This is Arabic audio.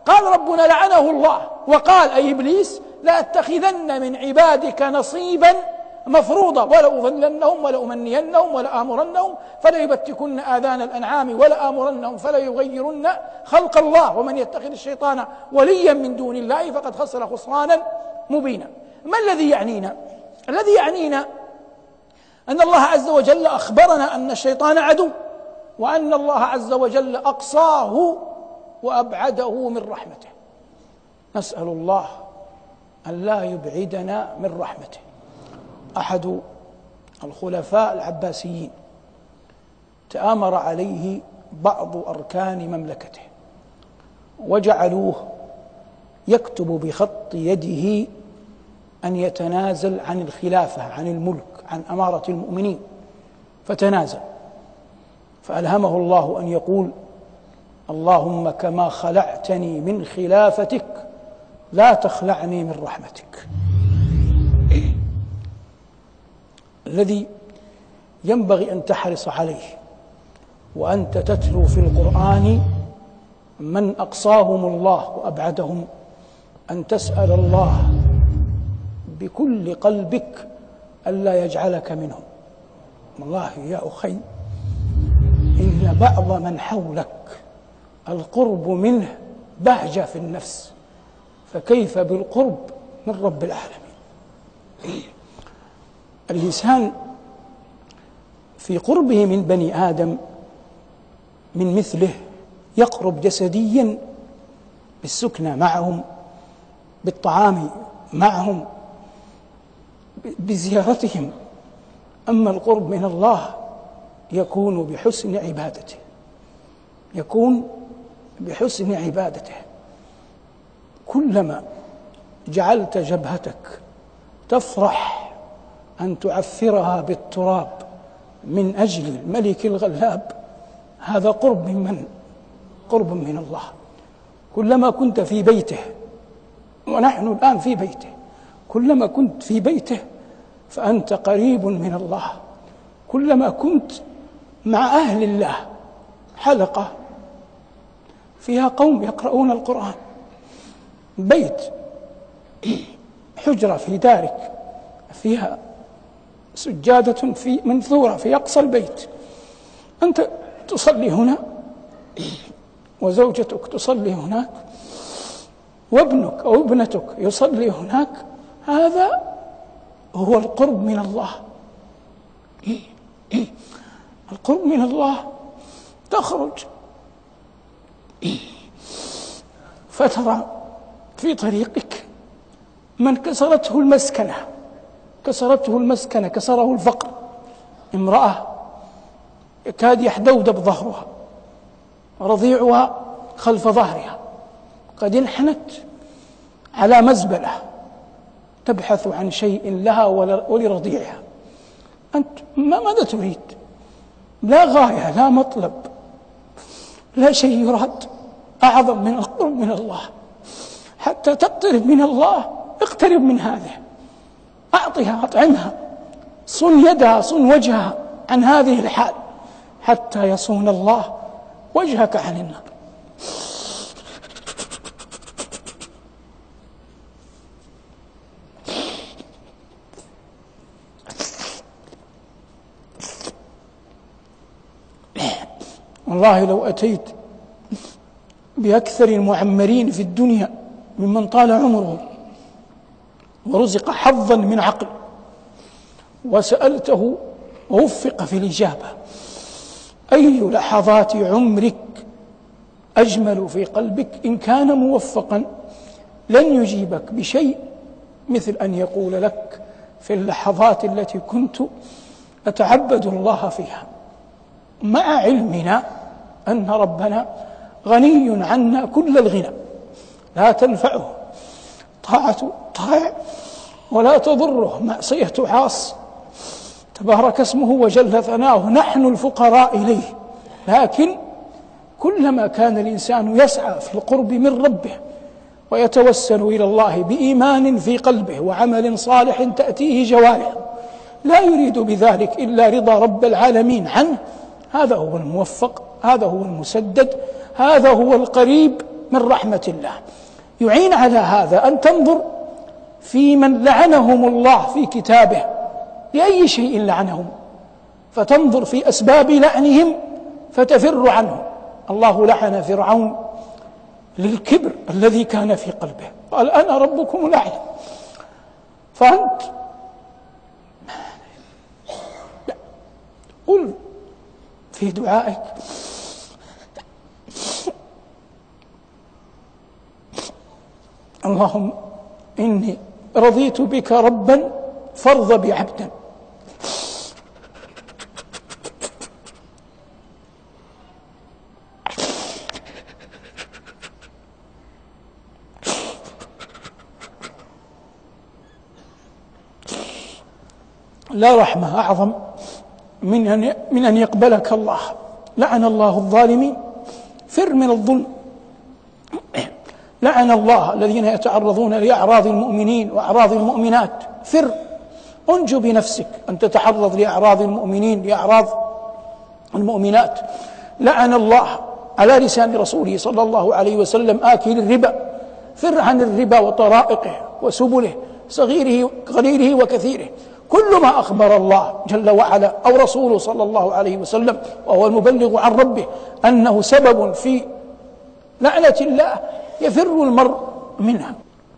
قال ربنا لعنه الله وقال أي إبليس: لأتخذن من عبادك نصيبا مفروضا ولأضلنهم ولأمنينهم ولآمرنهم فليبتكن آذان الأنعام ولآمرنهم فليغيرن خلق الله ومن يتخذ الشيطان وليا من دون الله فقد خسر خسرانا مبينا. ما الذي يعنينا؟ الذي يعنينا أن الله عز وجل أخبرنا أن الشيطان عدو، وأن الله عز وجل أقصاه وأبعده من رحمته. نسأل الله أن لا يبعدنا من رحمته. أحد الخلفاء العباسيين تآمر عليه بعض أركان مملكته وجعلوه يكتب بخط يده أن يتنازل عن الخلافة، عن الملك، عن أمارة المؤمنين، فتنازل. فألهمه الله أن يقول: اللهم كما خلعتني من خلافتك لا تخلعني من رحمتك. الذي ينبغي أن تحرص عليه وأنت تتلو في القرآن من أقصاهم الله وأبعدهم أن تسأل الله بكل قلبك ألا يجعلك منهم. والله يا أخي إن بعض من حولك القرب منه بهجة في النفس، فكيف بالقرب من رب العالمين؟ الإنسان في قربه من بني آدم من مثله يقرب جسديا بالسكنى معهم، بالطعام معهم، بزيارتهم. أما القرب من الله يكون بحسن عبادته، يكون بحسن عبادته. كلما جعلت جبهتك تفرح أن تعفرها بالتراب من أجل الملك الغلاب، هذا قرب من قرب من الله. كلما كنت في بيته، ونحن الآن في بيته، كلما كنت في بيته فأنت قريب من الله. كلما كنت مع أهل الله، حلقة فيها قوم يقرؤون القرآن، بيت، حجرة في دارك فيها سجادة في منثورة في أقصى البيت، أنت تصلي هنا وزوجتك تصلي هناك وابنك أو ابنتك يصلي هناك، هذا هو القرب من الله. القرب من الله تخرج فترى في طريقك من كسرته المسكنة، كسره الفقر، امرأة يكاد يحدودب ظهرها، رضيعها خلف ظهرها، قد انحنت على مزبلة تبحث عن شيء لها ولرضيعها. أنت ماذا تريد؟ لا غاية، لا مطلب، لا شيء يراد أعظم من القرب من الله. حتى تقترب من الله اقترب من هذه، أعطها، أطعمها، صن يدها، صن وجهها عن هذه الحال حتى يصون الله وجهك عن النار. والله لو أتيت بأكثر المعمرين في الدنيا ممن طال عمره ورزق حظا من عقل وسألته ووفق في الإجابة: أي لحظات عمرك أجمل في قلبك؟ إن كان موفقا لن يجيبك بشيء مثل أن يقول لك: في اللحظات التي كنت أتعبد الله فيها، مع علمنا أن ربنا غني عنا كل الغنى، لا تنفعه طاعة طائع ولا تضره معصية عاص، تبارك اسمه وجل ثناؤه، نحن الفقراء إليه. لكن كلما كان الإنسان يسعى في القرب من ربه ويتوسل إلى الله بإيمان في قلبه وعمل صالح تأتيه جوارحه لا يريد بذلك إلا رضا رب العالمين عنه، هذا هو الموفق، هذا هو المسدد، هذا هو القريب من رحمة الله. يعين على هذا أن تنظر في من لعنهم الله في كتابه لأي شيء لعنهم، فتنظر في أسباب لعنهم فتفر عنهم. الله لعن فرعون للكبر الذي كان في قلبه، قال أنا ربكم الأعلى. فأنت قل في دعائك اللهم إني رضيت بك ربا فارض بي عبدا. لا رحمة أعظم من أن يقبلك الله. لعن الله الظالمين، فر من الظلم. لعن الله الذين يتعرضون لأعراض المؤمنين وأعراض المؤمنات، فر، انجو بنفسك أن تتعرض لأعراض المؤمنين لأعراض المؤمنات. لعن الله على لسان رسوله صلى الله عليه وسلم آكل الربا، فر عن الربا وطرائقه وسبله، صغيره قليله وكثيره. كل ما أخبر الله جل وعلا أو رسوله صلى الله عليه وسلم وهو المبلغ عن ربه أنه سبب في لعنة الله يفر المرء منها.